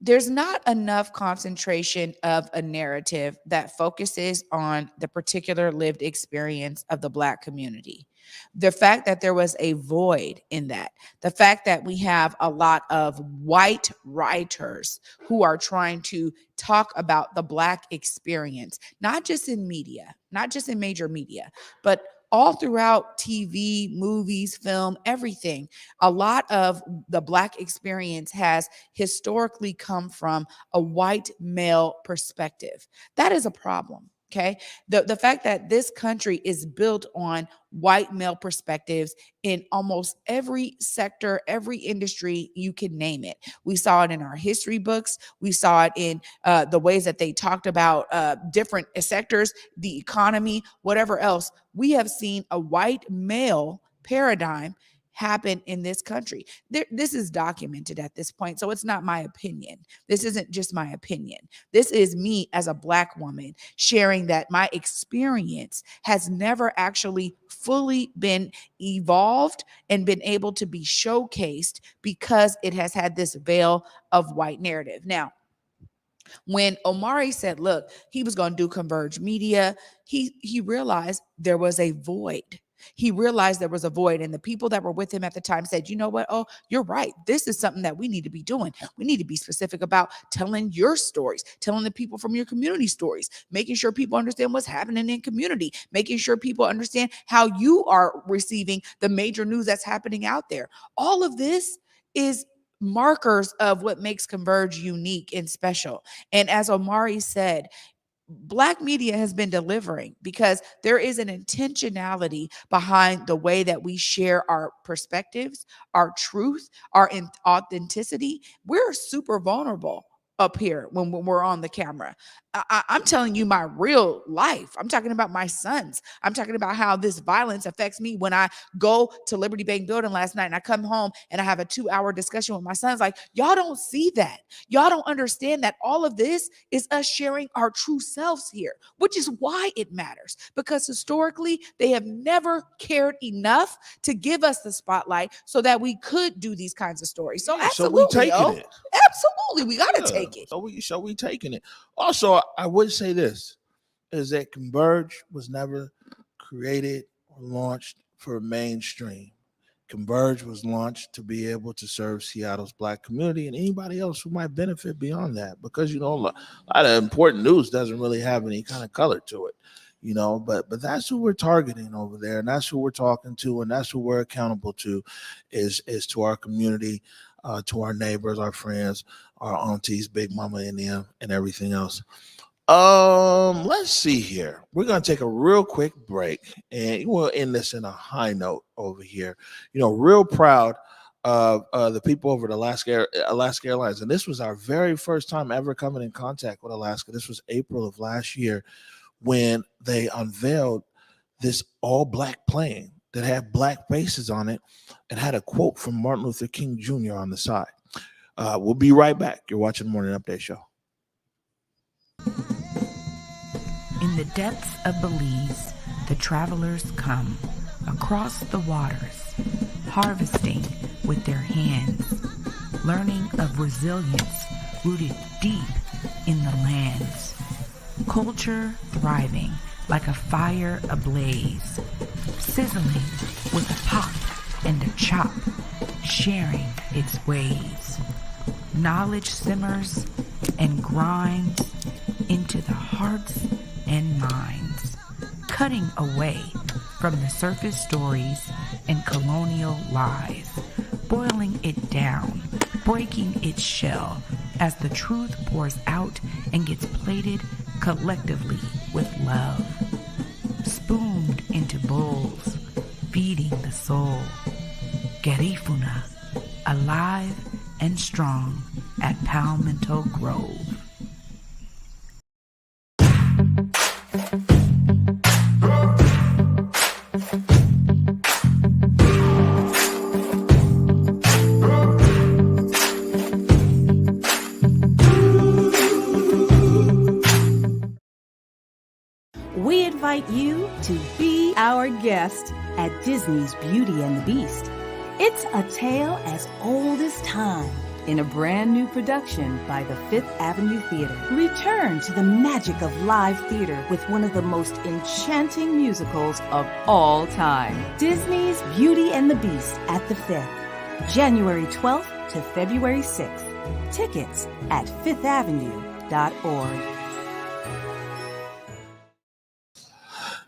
There's not enough concentration of a narrative that focuses on the particular lived experience of the Black community. The fact that there was a void in that, the fact that we have a lot of white writers who are trying to talk about the Black experience, not just in media, not just in major media, but all throughout TV, movies, film, everything. A lot of the Black experience has historically come from a white male perspective. That is a problem. Okay. The fact that this country is built on white male perspectives in almost every sector, every industry, you can name it. We saw it in our history books. We saw it in the ways that they talked about different sectors, the economy, whatever else. We have seen a white male paradigm happen in this country. This is documented at this point, so it's not my opinion. This isn't just my opinion. This is me as a Black woman sharing that my experience has never actually fully been evolved and been able to be showcased because it has had this veil of white narrative. Now, when Omari said, look, he was going to do Converge Media, he realized there was a void. He realized there was a void, and the people that were with him at the time said, you know what? Oh, you're right. This is something that we need to be doing. We need to be specific about telling your stories, telling the people from your community stories, making sure people understand what's happening in community, making sure people understand how you are receiving the major news that's happening out there. All of this is markers of what makes Converge unique and special. And as Omari said, Black media has been delivering because there is an intentionality behind the way that we share our perspectives, our truth, our authenticity. We're super vulnerable up here when we're on the camera. I'm telling you my real life. I'm talking about my sons. I'm talking about how this violence affects me when I go to Liberty Bank Building last night and I come home and I have a 2-hour discussion with my sons. Like, y'all don't see that. Y'all don't understand that all of this is us sharing our true selves here, which is why it matters, because historically they have never cared enough to give us the spotlight so that we could do these kinds of stories. So absolutely, so we taking it. Absolutely, we got to take it. So we taking it. Also, I would say this, is that Converge was never created or launched for mainstream. Converge was launched to be able to serve Seattle's Black community and anybody else who might benefit beyond that, because, you know, a lot of important news doesn't really have any kind of color to it, you know, but that's who we're targeting over there, and that's who we're talking to, and that's who we're accountable to, is to our community, to our neighbors, our friends, our aunties, Big Mama and them, and everything else. Let's see here. We're gonna take a real quick break, and we'll end this in a high note over here. You know, real proud of the people over at Alaska Airlines, and this was our very first time ever coming in contact with Alaska. This was April of last year when they unveiled this all-Black plane that had Black faces on it and had a quote from Martin Luther King Jr. on the side. We'll be right back. You're watching Morning Update Show. In the depths of Belize, the travelers come across the waters, harvesting with their hands, learning of resilience rooted deep in the lands, culture thriving like a fire ablaze, sizzling with a pop and a chop, sharing its ways. Knowledge simmers and grinds into the hearts and minds, cutting away from the surface stories and colonial lies, boiling it down, breaking its shell as the truth pours out and gets plated collectively with love. transformed into bowls, feeding the soul. Garifuna, alive and strong at Palmetto Grove. We invite you to be our guest at Disney's Beauty and the Beast. It's a tale as old as time in a brand new production by the Fifth Avenue Theater. Return to the magic of live theater with one of the most enchanting musicals of all time. Disney's Beauty and the Beast at the Fifth, January 12th to February 6th. Tickets at fifthavenue.org.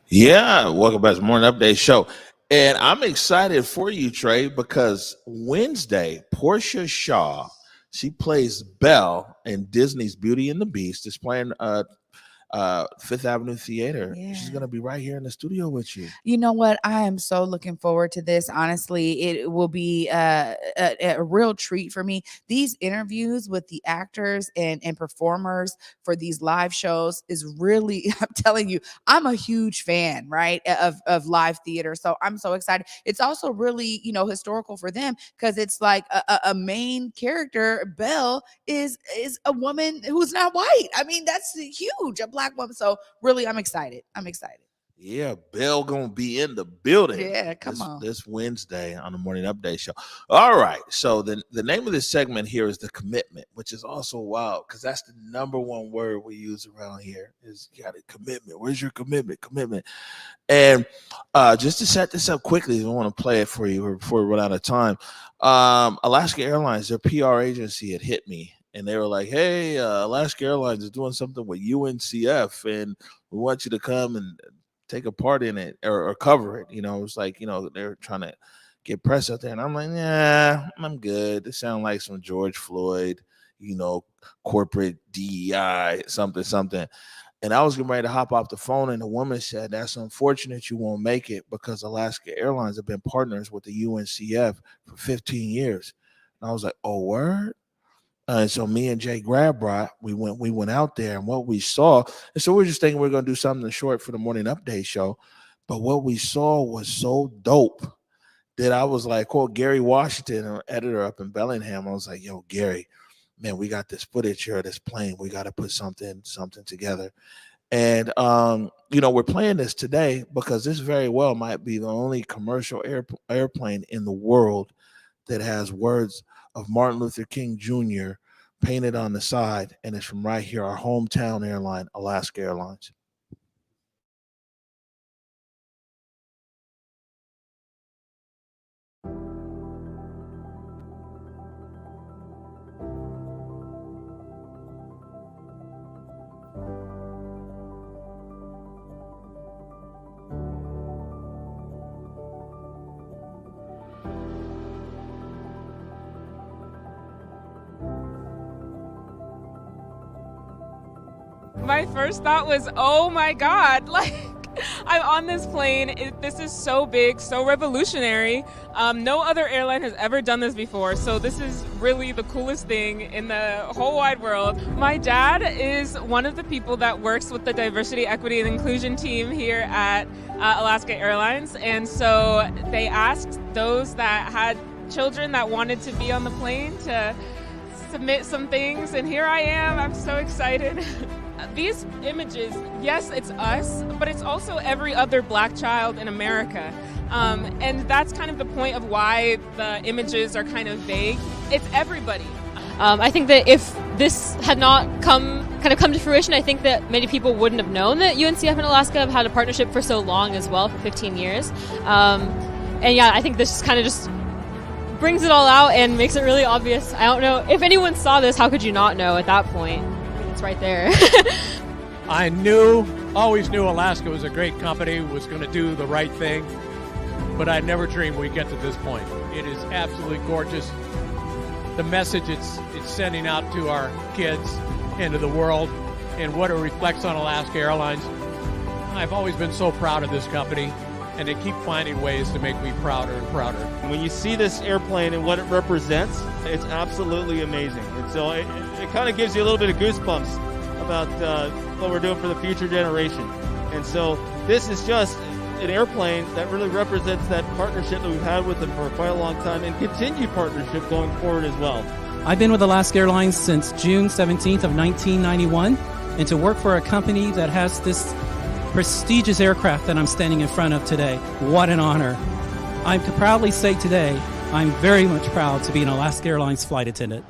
Yeah, welcome back to the Morning Update Show. And I'm excited for you, Trey, because Wednesday, Portia Shaw, she plays Belle in Disney's Beauty and the Beast, is playing Fifth Avenue Theater. Yeah. She's going to be right here in the studio with you. You know what? I am so looking forward to this. Honestly, it will be a real treat for me. These interviews with the actors and performers for these live shows is really, I'm telling you, I'm a huge fan, right, of live theater. So I'm so excited. It's also really, historical for them because it's like a main character, Belle, is a woman who's not white. I mean, that's huge, a Black woman. So really, I'm excited. Yeah, Belle gonna be in the building. Yeah, come on. This Wednesday on the Morning Update Show. All right, so the name of this segment here is The Commitment, which is also wild because that's the number one word we use around here is you got a commitment. Where's your commitment? Commitment. And just to set this up quickly, I want to play it for you before we run out of time. Alaska Airlines, their PR agency had hit me. And they were like, hey, Alaska Airlines is doing something with UNCF, and we want you to come and take a part in it or cover it. It's like, they're trying to get press out there. And I'm like, yeah, I'm good. It sounds like some George Floyd, corporate DEI, something. And I was getting ready to hop off the phone, and the woman said, that's unfortunate you won't make it because Alaska Airlines have been partners with the UNCF for 15 years. And I was like, oh, word? And so me and Jay Grabrot, we went out there, and what we saw, and so we're just thinking we're going to do something short for the Morning Update Show, but what we saw was so dope that I was like, called Gary Washington, our editor up in Bellingham. I was like, yo, Gary, man, we got this footage here that's playing. We got to put something together. And, we're playing this today because this very well might be the only commercial airplane in the world that has words of Martin Luther King Jr. painted on the side, and it's from right here, our hometown airline, Alaska Airlines. My first thought was, oh my God, I'm on this plane. This is so big, so revolutionary. No other airline has ever done this before, so this is really the coolest thing in the whole wide world. My dad is one of the people that works with the diversity, equity, and inclusion team here at Alaska Airlines, and so they asked those that had children that wanted to be on the plane to submit some things, and here I am. I'm so excited. These images, yes, it's us, but it's also every other Black child in America. And that's kind of the point of why the images are kind of vague. It's everybody. I think that if this had not come to fruition, I think that many people wouldn't have known that UNCF and Alaska have had a partnership for so long as well, for 15 years. And yeah, I think this kind of just brings it all out and makes it really obvious. I don't know if anyone saw this, how could you not know at that point? It's right there. I always knew Alaska was a great company, was going to do the right thing, but I never dreamed we'd get to this point. It is absolutely gorgeous. The message it's sending out to our kids and to the world, and what it reflects on Alaska Airlines. I've always been so proud of this company, and they keep finding ways to make me prouder and prouder. When you see this airplane and what it represents, it's absolutely amazing. And so it kind of gives you a little bit of goosebumps about what we're doing for the future generation. And so this is just an airplane that really represents that partnership that we've had with them for quite a long time and continued partnership going forward as well. I've been with Alaska Airlines since June 17th of 1991, and to work for a company that has this prestigious aircraft that I'm standing in front of today, what an honor. I can proudly say today, I'm very much proud to be an Alaska Airlines flight attendant.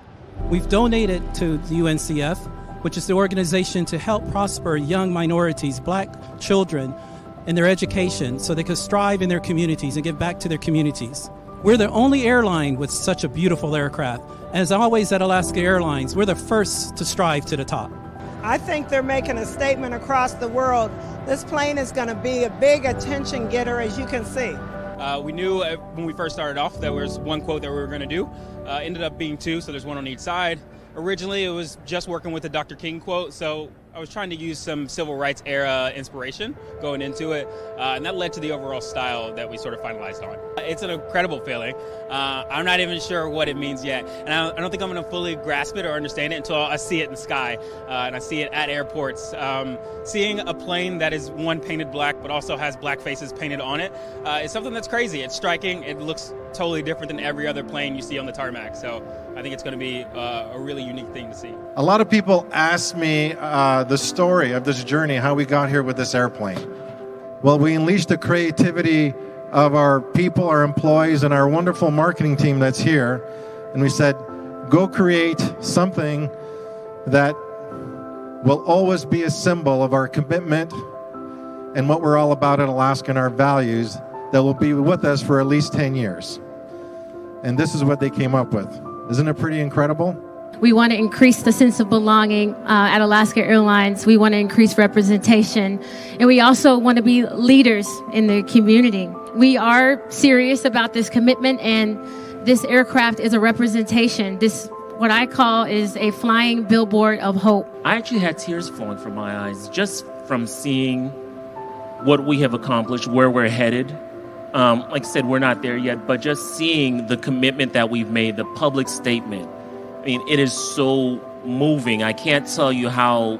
We've donated to the UNCF, which is the organization to help prosper young minorities, black children, in their education so they could strive in their communities and give back to their communities. We're the only airline with such a beautiful aircraft. As always at Alaska Airlines, we're the first to strive to the top. I think they're making a statement across the world. This plane is going to be a big attention getter, as you can see. We knew when we first started off that there was one quote that we were going to do. Ended up being two, so there's one on each side. Originally, it was just working with the Dr. King quote, so I was trying to use some civil rights era inspiration going into it, and that led to the overall style that we sort of finalized on. It's an incredible feeling. I'm not even sure what it means yet, and I don't think I'm going to fully grasp it or understand it until I see it in the sky, and I see it at airports. Seeing a plane that is, one, painted black, but also has black faces painted on it, is something that's crazy. It's striking. It looks totally different than every other plane you see on the tarmac, so I think it's going to be a really unique thing to see. A lot of people ask me the story of this journey, how we got here with this airplane. Well, we unleashed the creativity of our people, our employees, and our wonderful marketing team that's here. And we said, go create something that will always be a symbol of our commitment and what we're all about at Alaska and our values that will be with us for at least 10 years. And this is what they came up with. Isn't it pretty incredible? We want to increase the sense of belonging at Alaska Airlines. We want to increase representation. And we also want to be leaders in the community. We are serious about this commitment, and this aircraft is a representation. This, what I call, is a flying billboard of hope. I actually had tears falling from my eyes just from seeing what we have accomplished, where we're headed. Like I said, we're not there yet, but just seeing the commitment that we've made, the public statement, I mean, it is so moving. I can't tell you how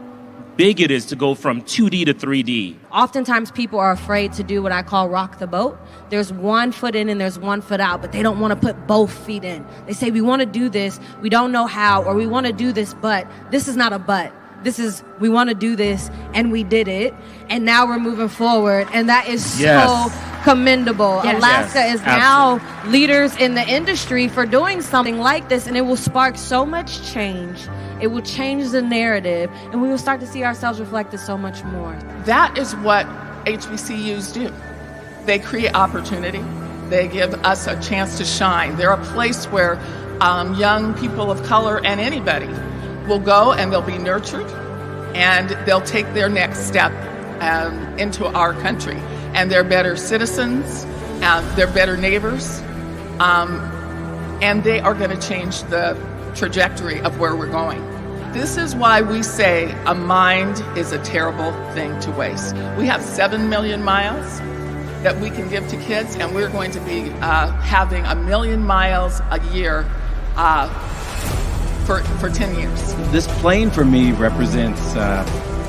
big it is to go from 2D to 3D. Oftentimes people are afraid to do what I call rock the boat. There's one foot in and there's one foot out, but they don't want to put both feet in. They say, we want to do this, we don't know how, or we want to do this, but this is not a but. This is, we want to do this, and we did it, and now we're moving forward, and that is so commendable. Yes. Alaska is now leaders in the industry for doing something like this, and it will spark so much change. It will change the narrative, and we will start to see ourselves reflected so much more. That is what HBCUs do. They create opportunity. They give us a chance to shine. They're a place where young people of color and anybody will go and they'll be nurtured and they'll take their next step into our country. And they're better citizens, they're better neighbors, and they are going to change the trajectory of where we're going. This is why we say a mind is a terrible thing to waste. We have 7 million miles that we can give to kids, and we're going to be having 1 million miles a year for 10 years. This plane for me represents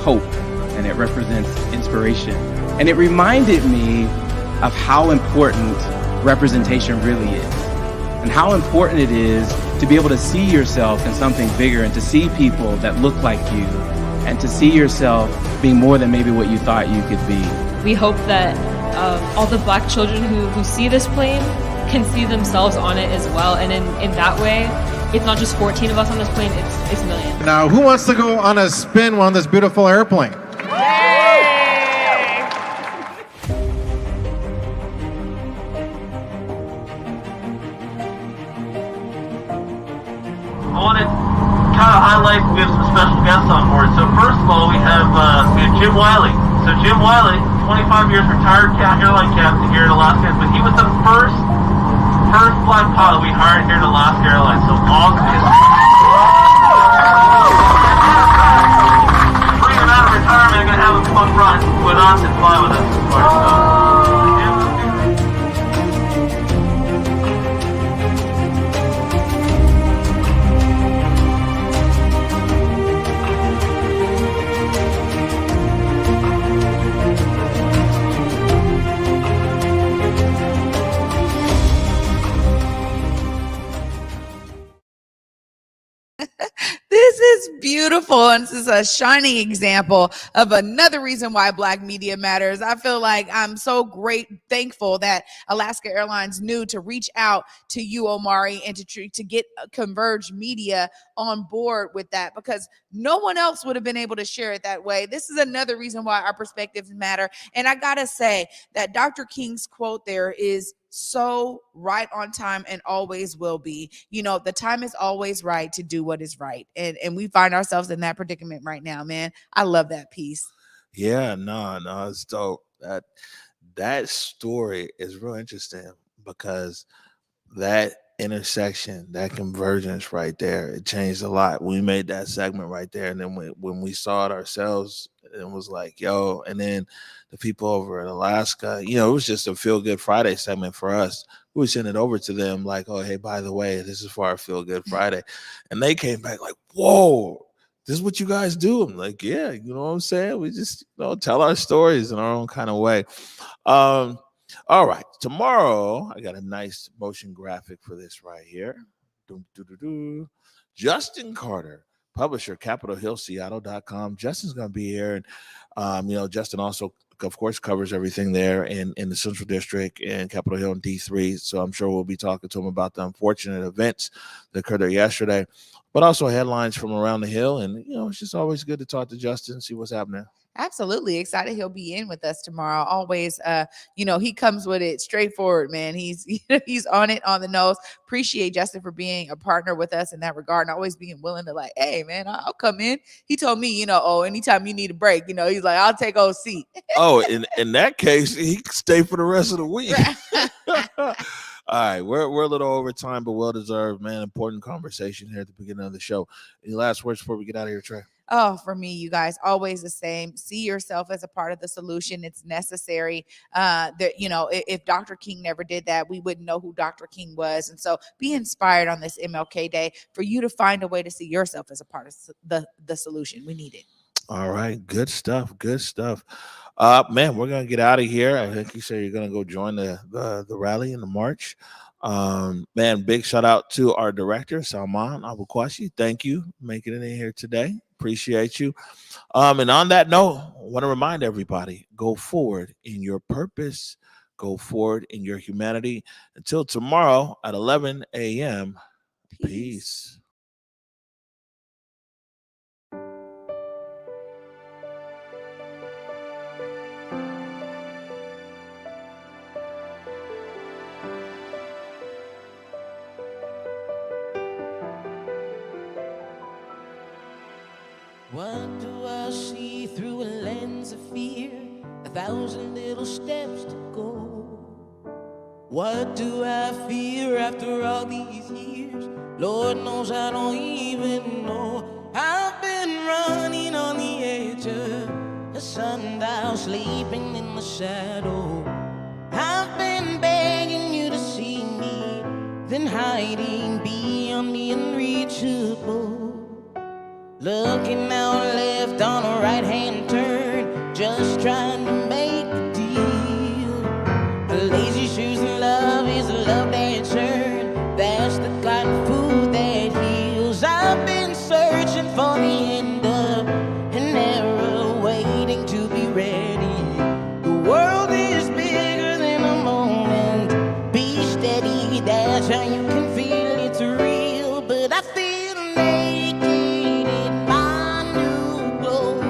hope, and it represents inspiration. And it reminded me of how important representation really is, and how important it is to be able to see yourself in something bigger, and to see people that look like you, and to see yourself being more than maybe what you thought you could be. We hope that all the black children who see this plane can see themselves on it as well, and in that way, it's not just 14 of us on this plane, it's millions. Now, who wants to go on a spin on this beautiful airplane? I want to kind of highlight, we have some special guests on board. So first of all, we have Jim Wiley. So Jim Wiley, 25 years retired airline captain here at Alaska, but he was the first flight pilot we hired here at Alaska Airlines. So awesome. Bring him out of retirement, I'm going to have a fun ride. with us and fly with us, of course. So. This is beautiful, and this is a shining example of another reason why Black media matters. I feel like I'm so thankful that Alaska Airlines knew to reach out to you, Omari, and to get Converge Media on board with that, because no one else would have been able to share it that way. This is another reason why our perspectives matter. And I gotta say that Dr. King's quote there is so right on time and always will be. You know, the time is always right to do what is right. And we find ourselves in that predicament right now, man. I love that piece. Yeah, no, it's dope. That story is real interesting because that intersection, that convergence right there, it changed a lot. We made that segment right there, and then when we saw it ourselves, it was like, yo, and then the people over in Alaska, you know, it was just a Feel Good Friday segment for us. We would send it over to them like, oh, hey, by the way, this is for our Feel Good Friday. And they came back like, whoa, this is what you guys do. I'm like, yeah, you know what I'm saying? We just, you know, tell our stories in our own kind of way. All right, tomorrow I got a nice motion graphic for this right here. Justin Carter, publisher, CapitolHillSeattle.com. Justin's going to be here. And, you know, Justin also, of course, covers everything there in the Central District and Capitol Hill and D3. So I'm sure we'll be talking to him about the unfortunate events that occurred there yesterday, but also headlines from around the Hill. And, you know, it's just always good to talk to Justin, see what's happening. Absolutely excited he'll be in with us tomorrow. Always, you know, he comes with it straightforward, man. He's on it, on the nose. Appreciate Justin for being a partner with us in that regard, and always being willing to like, hey, man, I'll come in. He told me, you know, oh, anytime you need a break, you know, he's like, I'll take old seat. Oh, in that case, he can stay for the rest of the week. All right, we're a little over time, but well deserved, man. Important conversation here at the beginning of the show. Any last words before we get out of here, Trey? Oh, for me, you guys, always the same. See yourself as a part of the solution. It's necessary. That, you know, if Dr. King never did that, we wouldn't know who Dr. King was. And so be inspired on this MLK Day for you to find a way to see yourself as a part of the solution. We need it. All right. Good stuff. Good stuff. Man, we're going to get out of here. I think you said you're going to go join the rally and the march. Man, big shout out to our director, Salman Abukwashi. Thank you for making it in here today. Appreciate you. And on that note, I want to remind everybody, go forward in your purpose, go forward in your humanity. Until tomorrow at 11 a.m. Peace. What do I see through a lens of fear? 1,000 little steps to go. What do I fear after all these years? Lord knows I don't even know. I've been running on the edge of a sundial, sleeping in the shadow. I've been begging you to see me, then hiding beyond the unreachable. Looking out left on a right-hand turn, just trying to make a deal. Lazy shoes and love is a love that churn. That's the kind of food that heals. I've been searching for the end of an era, waiting to be ready. The world is bigger than a moment. Be steady, that's how you can feel it's real. But I feel naked in my new clothes,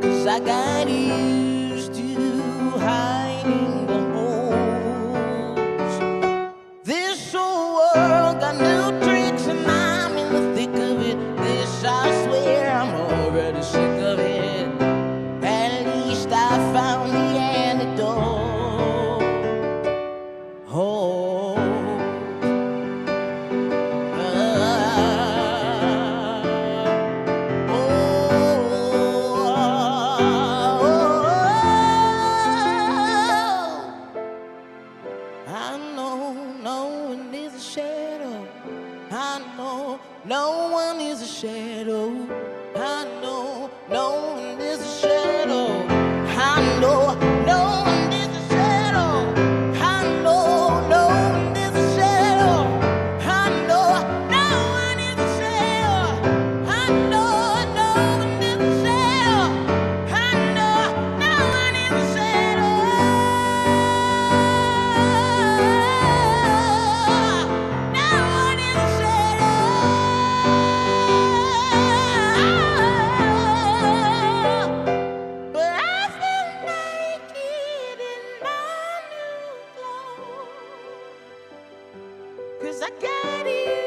'cause I got used to hiding the holes. This whole world got new tricks and I'm in the thick of it. This I swear I'm already sick of it. At least I found the antidote. Oh. know no one is a shadow. I know no one is a shadow. I know no one is a shadow. I know no one is a shadow. I know no one is a shadow. I know no one is a shadow. I know no one is a shadow. I know no one is a shadow. No one is a shadow. But I feel naked in my new clothes. 'Cause I got you.